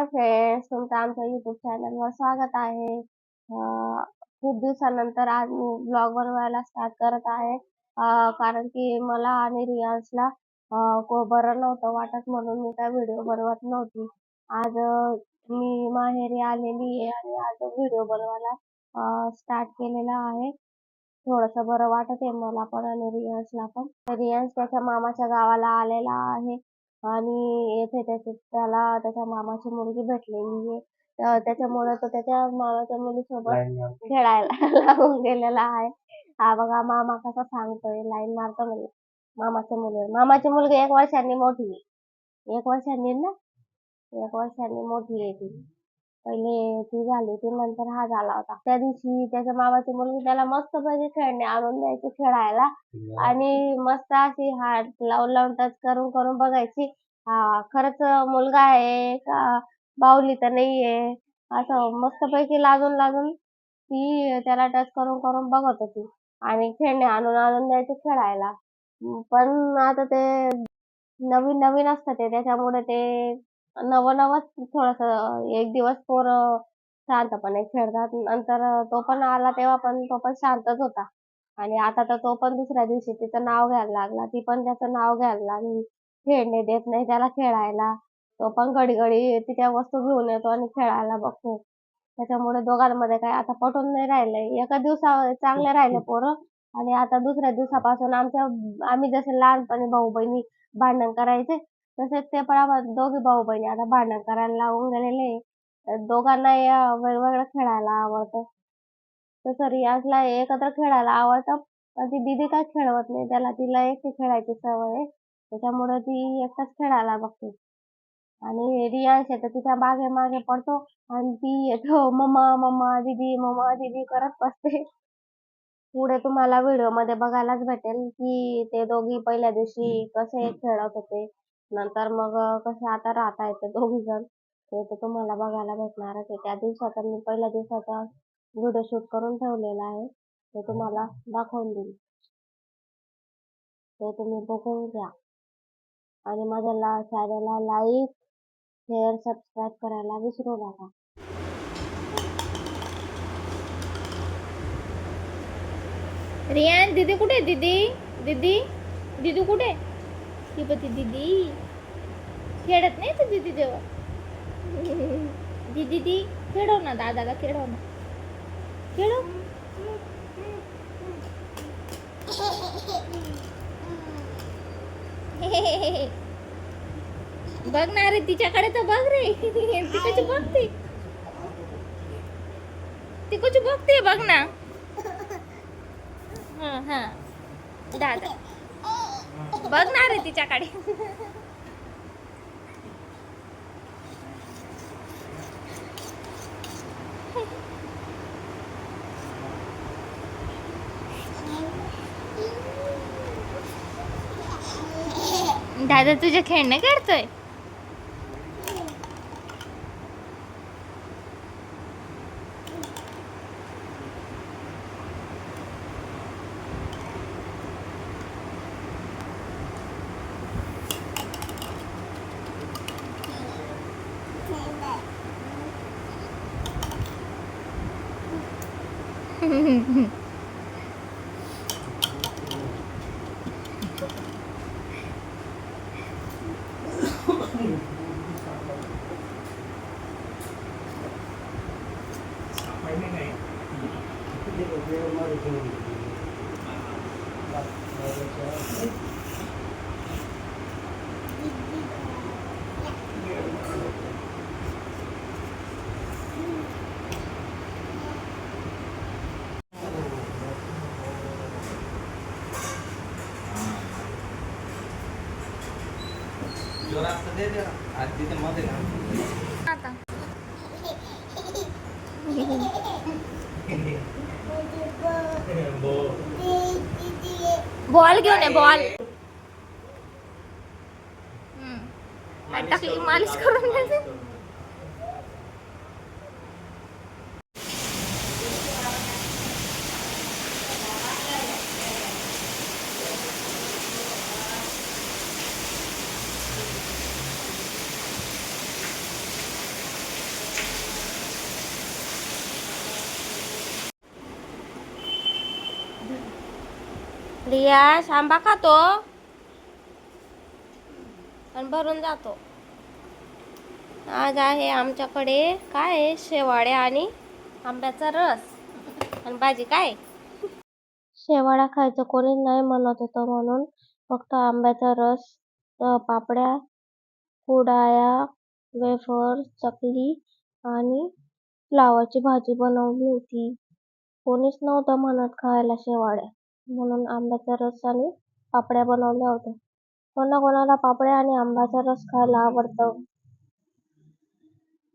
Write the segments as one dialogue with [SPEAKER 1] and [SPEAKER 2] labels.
[SPEAKER 1] Hi friends, तुमचं आमच्या YouTube चॅनलवर स्वागत आहे. खूप दिवसानंतर आज मी ब्लॉग बनवायला स्टार्ट करत आहे. कारण की मला आणि रियांशला बरं नव्हतं वाटत म्हणून मी काय व्हिडिओ बनवत नव्हती. आज मी माहेरी आलेली आहे आणि आज व्हिडिओ बनवायला स्टार्ट केलेला आहे. थोडंसं बरं वाटत आहे मला पण आणि रियांशला पण. रियांश त्याच्या मामाच्या गावाला आलेला आहे आणि येथे त्याला त्याच्या मामाची मुलगी भेटलेली आहे. त्याच्यामुळे तो त्याच्या मामाच्या मुलीसोबत खेळायला लागून गेलेला आहे. हा बघा मामा कसा सांगतोय, लाईन मारतो म्हणजे मामाची मुलगी 1 वर्षांनी मोठी आहे. 1 वर्षांनी ना, 1 वर्षांनी मोठी आहे ती. पहिले ती झाली ती नंतर हा झाला होता. त्या दिवशी त्याच्या मामाची मुलगी त्याला मस्तपैकी खेळणे आणून द्यायची खेळायला आणि मस्त अशी हात लावून टच करून करून बघायची हा खरंच मुलगा आहे का बाहुली तर नाहीये, असं मस्तपैकी लाजून ती त्याला टच करून करून बघत होती आणि खेळणे आणून द्यायचे खेळायला. पण आता ते नवीन नवीन असतं ते त्याच्यामुळे ते नवच थोडंसं एक दिवस पोरं शांतपणे खेळतात. नंतर तो पण आला तेव्हा पण तो पण शांतच होता आणि आता तर तो पण दुसऱ्या दिवशी तिचं नाव घ्यायला लागला. ती पण त्याचं नाव घ्यायला लागली. खेळणे देत नाही त्याला खेळायला. तो पण घडी तिच्या वस्तू घेऊन येतो आणि खेळायला बघतो. त्याच्यामुळे दोघांमध्ये काही आता पटून नाही राहिलंय. एका दिवसावर चांगले राहिले पोरं आणि आता दुसऱ्या दिवसापासून आम्ही जसे लहानपणी भाऊ-बहिणी भांडण करायचे, तसेच ते पण दोघी भाऊ-बहिणी आता भांडण करायला लागून गेलेले आहे. दोघांना वेगवेगळं खेळायला आवडतं. तसं रियाजला एकत्र खेळायला आवडतं, पण ती दीदी काय खेळवत नाही त्याला. तिला एकटी खेळायची सवय आहे. त्याच्यामुळे ती एकटाच खेळायला बघते आणि रियांश आहे तर तिच्या मागे मागे पडतो आणि ती येतो मम्मा दीदी करत बसते. पुढे तुम्हाला व्हिडिओमध्ये बघायलाच भेटेल की ते दोघी पहिल्या दिवशी कसे खेळत होते, नंतर मग कसे आता राहतायत ते दोघी जण, ते तर तुम्हाला बघायला भेटणारच आहे. त्या दिवसाचा मी पहिल्या दिवसाचा व्हिडिओ शूट करून ठेवलेला आहे, ते तुम्हाला दाखवून देईल. ते तुम्ही बघून घ्या आणि माझ्या चॅनलला लाईक, शेअर, सबस्क्राईब करायला विसरू नका.
[SPEAKER 2] रियान दीदी कुठे? दीदी कुठे? ती पण ती दीदी खेळत नाही तर दीदी जेव्हा दीदी खेळव ना, दादाला खेळव ना, खेळव. बघ ना रे तिच्याकडे तर बघ रे. ती कशी बघते, बघ ना. हा दादा बघ ना रे तिच्याकडे. दादा तुझे खेळणे काढतोय. आता बॉल घेऊन ये, बॉल. टाकली मालिश करून द्यायची.
[SPEAKER 1] रियास आंबा खातो आणि भरून जातो. आज आहे आमच्याकडे काय आहे, शेवाळ्या आणि आंब्याचा रस आणि भाजी. काय शेवाळ्या खायचं कोणीच नाही म्हणत होतं म्हणून फक्त आंब्याचा रस, पापड्या, कुरडया, वेफर, चकली आणि फ्लावरची भाजी बनवली होती. कोणीच नव्हतं म्हणत खायला शेवाळ्या, म्हणून आंब्याचा रस आणि पापड्या बनवल्या होत्या. कोणाकोणाला पापड्या आणि आंब्याचा रस खायला आवडतं?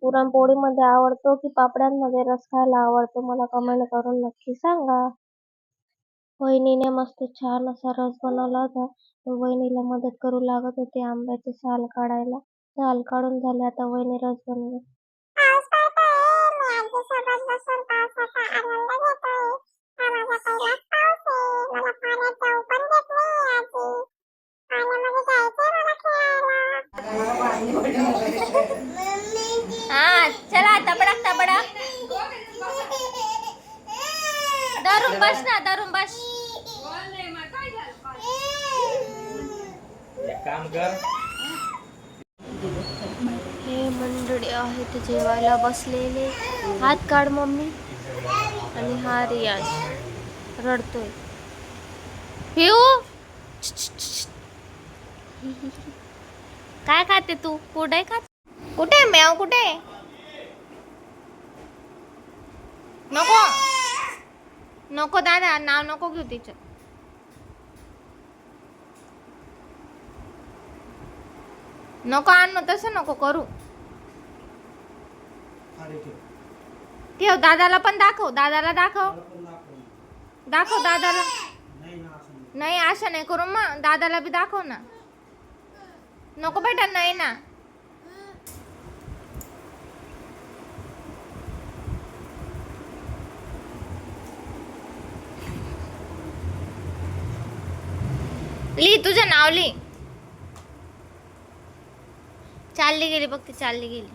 [SPEAKER 1] पुरणपोळीमध्ये आवडतो की पापड्यांमध्ये रस खायला आवडतो? मला कमेंट करून नक्की सांगा. वहिनीने मस्त छान असा रस बनवला होता. वहिनीला मदत करू लागत होते आंब्याचे साल काढायला. साल काढून झाले, आता वहिनी रस बनवते. हा चला, तबडक तबडक धरून बस ना, धरून बस.
[SPEAKER 3] काम कर.
[SPEAKER 1] हे मंडळी आहेत जेवायला बसलेले. हात काढ मम्मी. आणि हा रियाज रडतोय. पिऊ काय खाते तू? कुठे खात? कुठे म्याव? कुठे? नको नको दादा, नाव नको घेऊ तिचं. नको आणू, तसं नको करू. ठेव, दादाला पण दाखव. दादाला दाखव. दाखव दादाला. नाही असं नाही करू, मग दादाला बी दाखव ना. नको बेटा, नाही ना. लिही तुझं नाव, लिही. चालली गेली बघ ती, चालली गेली.